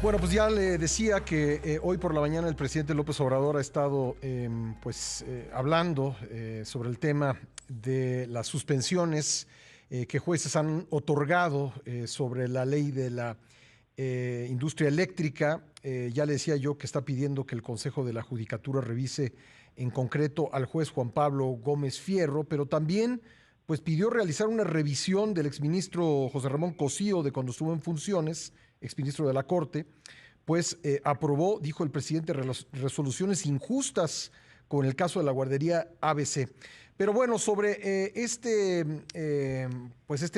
Bueno, pues ya le decía que hoy por la mañana el presidente López Obrador ha estado hablando sobre el tema de las suspensiones que jueces han otorgado sobre la ley de la industria eléctrica. Ya le decía yo que está pidiendo que el Consejo de la Judicatura revise en concreto al juez Juan Pablo Gómez Fierro, pero también pues pidió realizar una revisión del exministro José Ramón Cosío de cuando estuvo en funciones, exministro de la Corte. Pues aprobó, dijo el presidente, resoluciones injustas con el caso de la guardería ABC. Pero bueno, sobre este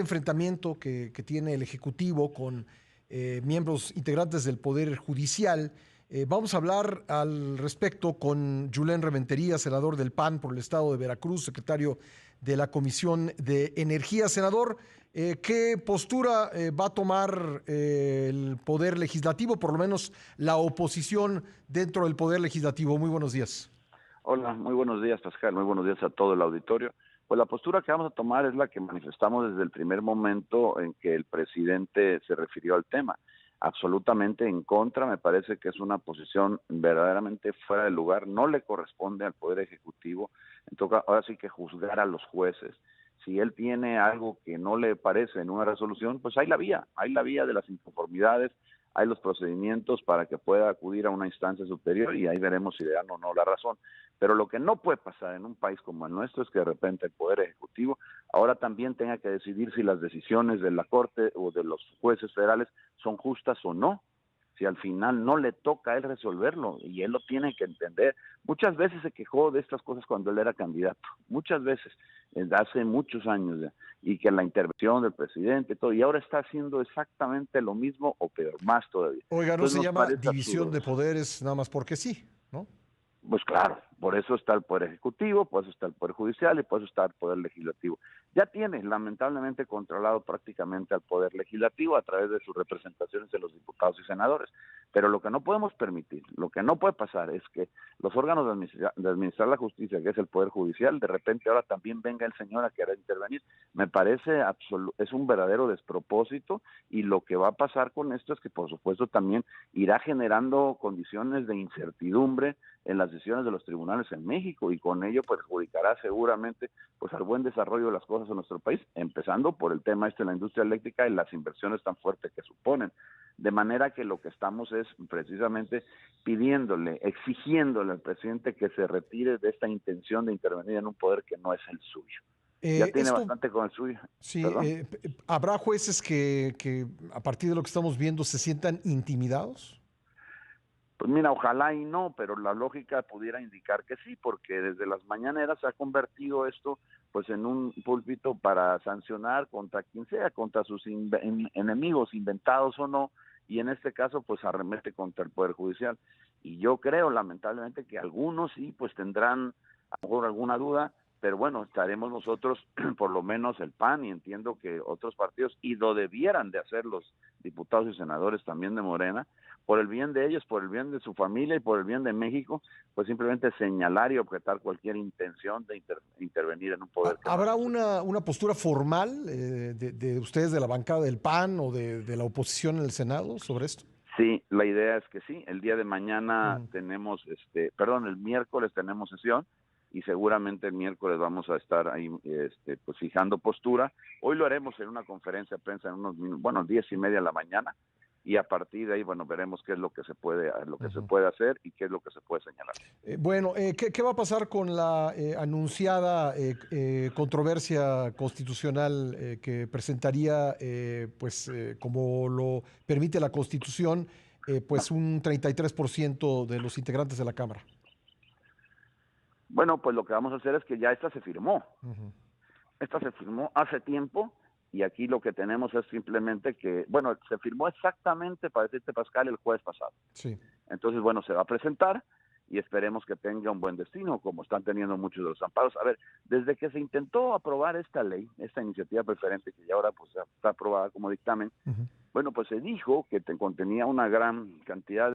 enfrentamiento que tiene el Ejecutivo con miembros integrantes del Poder Judicial, vamos a hablar al respecto con Julen Rementería, senador del PAN por el estado de Veracruz, secretario de la Comisión de Energía. Senador, ¿qué postura va a tomar el Poder Legislativo, por lo menos la oposición dentro del Poder Legislativo? Muy buenos días. Hola, muy buenos días, Pascal, muy buenos días a todo el auditorio. Pues la postura que vamos a tomar es la que manifestamos desde el primer momento en que el presidente se refirió al tema. Absolutamente en contra, me parece que es una posición verdaderamente fuera de lugar, no le corresponde al Poder Ejecutivo, entonces ahora sí que juzgar a los jueces. Si él tiene algo que no le parece en una resolución, pues hay la vía de las inconformidades, hay los procedimientos para que pueda acudir a una instancia superior y ahí veremos si le dan o no la razón. Pero lo que no puede pasar en un país como el nuestro es que de repente el Poder Ejecutivo ahora también tenga que decidir si las decisiones de la Corte o de los jueces federales son justas o no. Si al final no le toca a él resolverlo y él lo tiene que entender. Muchas veces se quejó de estas cosas cuando él era candidato, muchas veces, hace muchos años ya, y que la intervención del presidente, todo, y ahora está haciendo exactamente lo mismo o peor, más todavía. Oiga, no Entonces se nos llama parece división absurdo de eso. poderes nada más porque sí, ¿no? Pues claro, por eso está el Poder Ejecutivo, por eso está el Poder Judicial y por eso está el Poder Legislativo. Ya tiene, lamentablemente, controlado prácticamente al Poder Legislativo a través de sus representaciones de los diputados y senadores. Pero lo que no podemos permitir, lo que no puede pasar es que los órganos de administrar la justicia, que es el Poder Judicial, de repente ahora también venga el señor a querer intervenir. Me parece es un verdadero despropósito y lo que va a pasar con esto es que, por supuesto, también irá generando condiciones de incertidumbre en las decisiones de los tribunales en México y con ello perjudicará seguramente pues al buen desarrollo de las cosas en nuestro país, empezando por el tema de la industria eléctrica y las inversiones tan fuertes que suponen. De manera que lo que estamos es precisamente pidiéndole, exigiéndole al presidente que se retire de esta intención de intervenir en un poder que no es el suyo. Ya tiene Esto, bastante con el suyo. sí, ¿Perdón? ¿habrá jueces que a partir de lo que estamos viendo se sientan intimidados? Pues mira, ojalá y no, pero la lógica pudiera indicar que sí, porque desde las mañaneras se ha convertido esto pues en un púlpito para sancionar contra quien sea, contra sus enemigos, inventados o no, y en este caso pues arremete contra el Poder Judicial. Y yo creo lamentablemente que algunos sí pues tendrán a lo mejor alguna duda, pero bueno, estaremos nosotros, por lo menos el PAN, y entiendo que otros partidos, y lo debieran de hacer los diputados y senadores también de Morena, por el bien de ellos, por el bien de su familia y por el bien de México, pues simplemente señalar y objetar cualquier intención de intervenir en un poder que no es ¿Habrá el suyo. una postura formal de ustedes de la bancada del PAN o de la oposición en el Senado sobre esto? Sí, la idea es que sí, el día de mañana Ujú. tenemos, el miércoles tenemos sesión y seguramente el miércoles vamos a estar ahí, pues fijando postura. Hoy lo haremos en una conferencia de prensa en unos minutos, bueno, 10:30 de la mañana, y a partir de ahí, bueno, veremos qué es lo que se Ujú. puede hacer y qué es lo que se puede señalar. Bueno, ¿qué va a pasar con la anunciada controversia constitucional que presentaría, como lo permite la Constitución, pues un 33% de los integrantes de la Cámara? Bueno, pues lo que vamos a hacer es que ya esta se firmó. Ujú. Esta se firmó hace tiempo y aquí lo que tenemos es simplemente que, bueno, se firmó exactamente, para decirte Pascal, el jueves pasado. Sí. Entonces, bueno, se va a presentar y esperemos que tenga un buen destino, como están teniendo muchos de los amparos. A ver, desde que se intentó aprobar esta ley, esta iniciativa preferente, que ya ahora pues ya está aprobada como dictamen, Ujú. bueno, pues se dijo que contenía una gran cantidad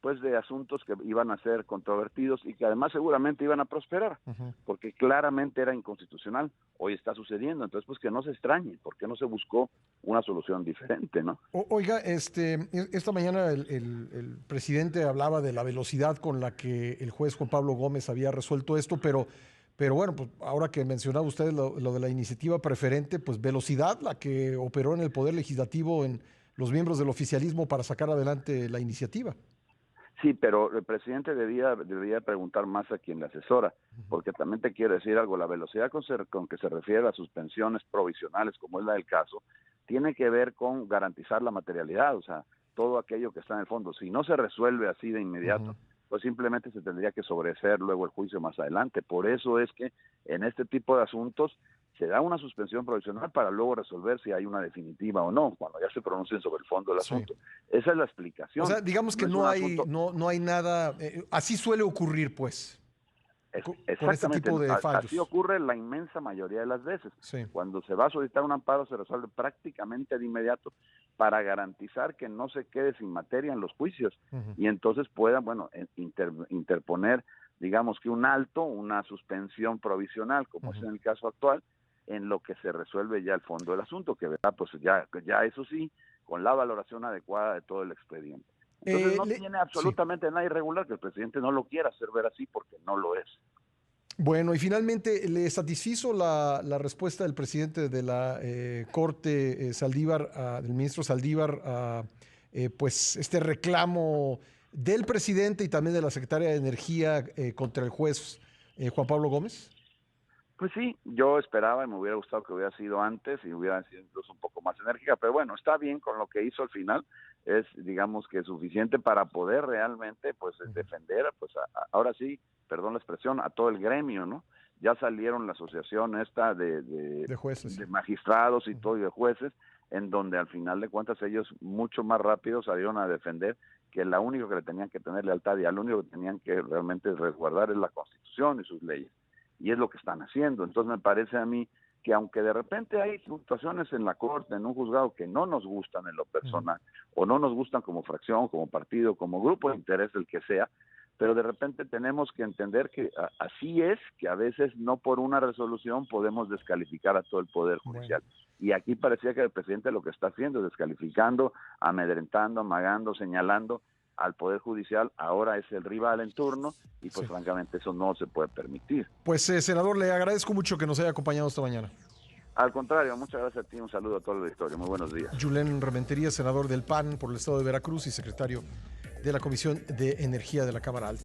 pues de asuntos que iban a ser controvertidos y que además seguramente iban a prosperar, porque claramente era inconstitucional. Hoy está sucediendo, entonces pues que no se extrañe, porque no se buscó una solución diferente, ¿no? Oiga, esta mañana el presidente hablaba de la velocidad con la que el juez Juan Pablo Gómez había resuelto esto, pero bueno, pues ahora que mencionaba usted lo de la iniciativa preferente, pues velocidad la que operó en el Poder Legislativo en los miembros del oficialismo para sacar adelante la iniciativa. Sí, pero el presidente debería preguntar más a quien le asesora, porque también te quiero decir algo, la velocidad con que se refiere a las suspensiones provisionales, como es la del caso, tiene que ver con garantizar la materialidad, o sea, todo aquello que está en el fondo. Si no se resuelve así de inmediato, pues simplemente se tendría que sobreseer luego el juicio más adelante. Por eso es que en este tipo de asuntos se da una suspensión provisional para luego resolver si hay una definitiva o no, cuando ya se pronuncien sobre el fondo del asunto. Esa es la explicación. O sea, digamos que no hay nada, así suele ocurrir, pues, con este Exactamente, tipo de fallos. así ocurre la inmensa mayoría de las veces. Sí. Cuando se va a solicitar un amparo se resuelve prácticamente de inmediato para garantizar que no se quede sin materia en los juicios y entonces puedan, bueno, interponer, digamos que un alto, una suspensión provisional, como es en el caso actual, en lo que se resuelve ya el fondo del asunto, que verdad, pues ya eso sí, con la valoración adecuada de todo el expediente. Entonces no tiene absolutamente nada irregular que el presidente no lo quiera hacer ver así, porque no lo es. Bueno, y finalmente, ¿le satisfizo la respuesta del presidente de la Corte, Saldívar, del ministro Saldívar, pues este reclamo del presidente y también de la secretaria de Energía contra el juez Juan Pablo Gómez? Pues sí, yo esperaba y me hubiera gustado que hubiera sido antes y hubiera sido incluso un poco más enérgica, pero bueno, está bien con lo que hizo al final, es digamos que suficiente para poder realmente pues defender, pues ahora sí, perdón la expresión, a todo el gremio, ¿no? Ya salieron la asociación esta de jueces, de magistrados y todo y de jueces, en donde al final de cuentas ellos mucho más rápido salieron a defender que lo único que le tenían que tener lealtad y al único que tenían que realmente resguardar es la Constitución y sus leyes. Y es lo que están haciendo. Entonces me parece a mí que aunque de repente hay situaciones en la Corte, en un juzgado que no nos gustan en lo personal, o no nos gustan como fracción, como partido, como grupo de interés, el que sea, pero de repente tenemos que entender que así es, que a veces no por una resolución podemos descalificar a todo el Poder Judicial. Y aquí parecía que el presidente lo que está haciendo es descalificando, amedrentando, amagando, señalando al Poder Judicial, ahora es el rival en turno y pues francamente eso no se puede permitir. Pues senador, le agradezco mucho que nos haya acompañado esta mañana. Al contrario, muchas gracias a ti, un saludo a todo el auditorio, muy buenos días. Julen Rementería, senador del PAN por el estado de Veracruz y secretario de la Comisión de Energía de la Cámara Alta.